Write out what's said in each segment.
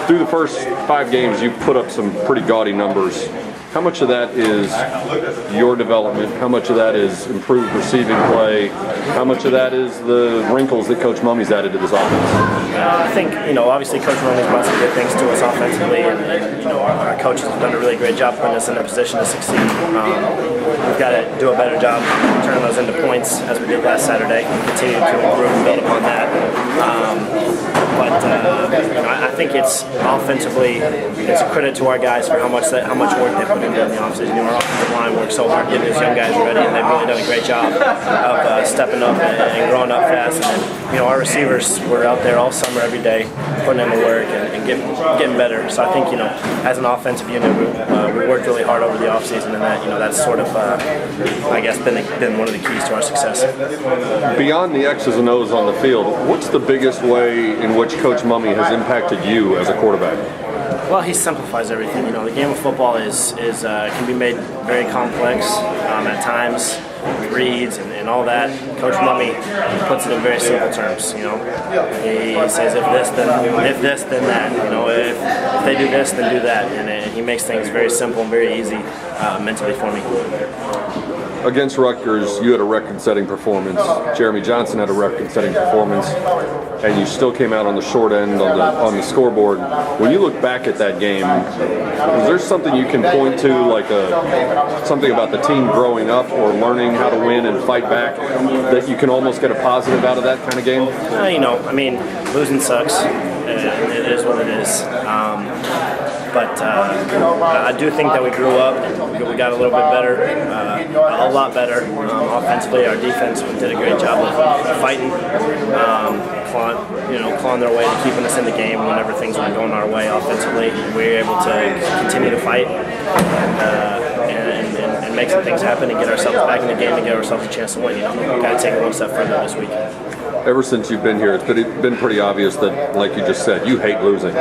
Through the first 5 games, you've put up some pretty gaudy numbers. How much of that is your development? How much of that is improved receiving play? How much of that is the wrinkles that Coach Mummy's added to this offense? I think, obviously Coach Mummy's brought some good things to us offensively, and our coaches have done a really great job putting us in a position to succeed. We've got to do a better job turning those into points as we did last Saturday, and continue to improve and build upon that. I think it's offensively, it's a credit to our guys for how much work they put into the offseason. Our offensive line worked so hard getting these young guys ready, and they've really done a great job of stepping up and growing up fast. And our receivers were out there all summer, every day, putting in the work and getting better. So I think as an offensive unit, we worked really hard over the offseason, and that's sort of I guess been one of the keys to our success. Beyond the X's and O's on the field, what's the biggest way in which Coach Mummy has impacted you as a quarterback? Well, he simplifies everything. The game of football can be made very complex at times, with reads and all that. Coach Mummy puts it in very simple terms. He says if this, then that. If they do this, then do that. And he makes things very simple and very easy mentally for me. Against Rutgers, you had a record-setting performance. Jeremy Johnson had a record-setting performance, and you still came out on the short end on the scoreboard. When you look back at that game, is there something you can point to, like something about the team growing up or learning how to win and fight back, that you can almost get a positive out of that kind of game? Losing sucks. It is what it is. But I do think that we grew up and we got a little bit better, a lot better offensively. Our defense did a great job of fighting, clawing their way to keeping us in the game whenever things weren't going our way offensively. We were able to continue to fight and make some things happen and get ourselves back in the game and get ourselves a chance to win. We've got to take it one step further this week. Ever since you've been here, it's been pretty obvious that, like you just said, you hate losing.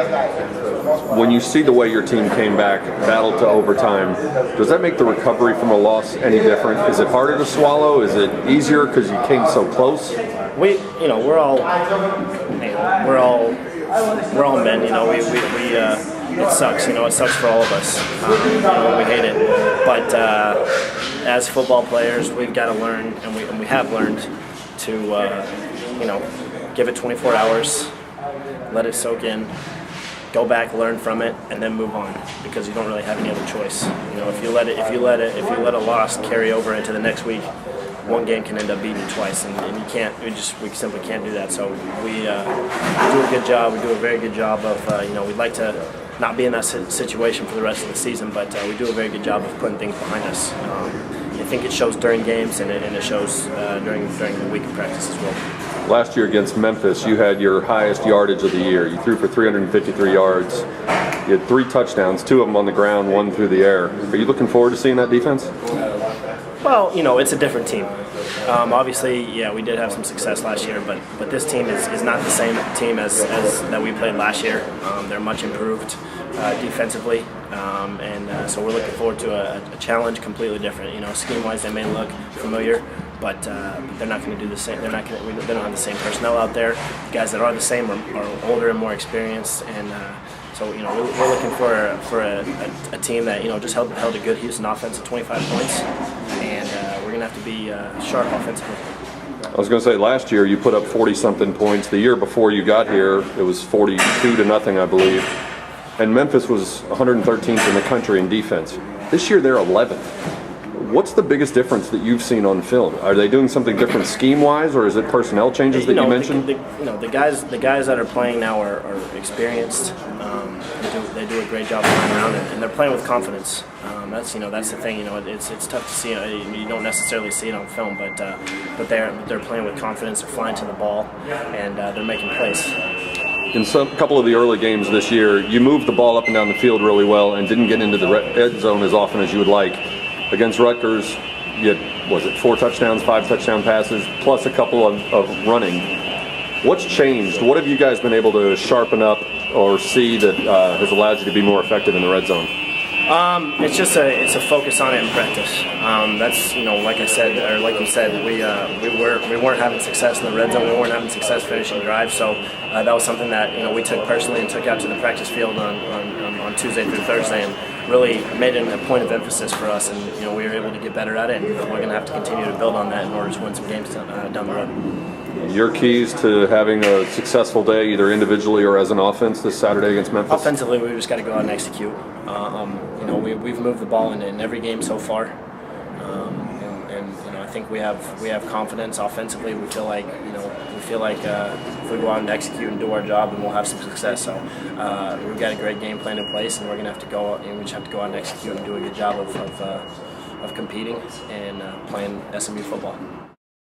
When you see the way your team came back, battled to overtime, does that make the recovery from a loss any different? Is it harder to swallow? Is it easier because you came so close? We're all men. It sucks. It sucks for all of us. We hate it. But as football players, we've got to learn, and we have learned to, give it 24 hours, let it soak in. Go back, learn from it, and then move on, because you don't really have any other choice. If you let a loss carry over into the next week, one game can end up beating you twice, and you can't. We simply can't do that. So we do a good job. We do a very good job of we'd like to not be in that situation for the rest of the season, but we do a very good job of putting things behind us. I think it shows during games, and it shows during the week of practice as well. Last year against Memphis, you had your highest yardage of the year. You threw for 353 yards. You had 3 touchdowns, 2 of them on the ground, 1 through the air. Are you looking forward to seeing that defense? Well, it's a different team. Obviously, we did have some success last year, but this team is not the same team as that we played last year. They're much improved defensively, and so we're looking forward to a challenge completely different. Scheme-wise, they may look familiar, but they're not going to do the same. They don't have the same personnel out there. The guys that are the same are older and more experienced, and so we're looking for a team that just held a good Houston offense at 25 points, and we're going to have to be sharp offensively. I was going to say, last year you put up 40-something points. The year before you got here, it was 42-0, I believe. And Memphis was 113th in the country in defense. This year they're 11th. What's the biggest difference that you've seen on film? Are they doing something different scheme-wise, or is it personnel changes that you mentioned? The guys that are playing now are experienced. They do a great job running around, and they're playing with confidence. That's the thing. It's tough to see. You don't necessarily see it on film, but they're playing with confidence. They're flying to the ball, and they're making plays. In a couple of the early games this year, you moved the ball up and down the field really well and didn't get into the red zone as often as you would like. Against Rutgers, you had, 4 touchdowns, 5 touchdown passes, plus a couple of running. What's changed? What have you guys been able to sharpen up or see that has allowed you to be more effective in the red zone? It's a focus on it in practice. That's like I said, or like you said, we weren't having success in the red zone. We weren't having success finishing drives. So that was something that we took personally and took out to the practice field on Tuesday through Thursday, and really made it a point of emphasis for us. And we were able to get better at it. And we're going to have to continue to build on that in order to win some games down the road. Your keys to having a successful day, either individually or as an offense, this Saturday against Memphis? Offensively, we just got to go out and execute. We've moved the ball in every game so far, and I think we have confidence offensively. We feel like if we go out and execute and do our job, then we'll have some success. So we've got a great game plan in place, and we're gonna have to go. We just have to go out and execute and do a good job of competing and playing SMU football.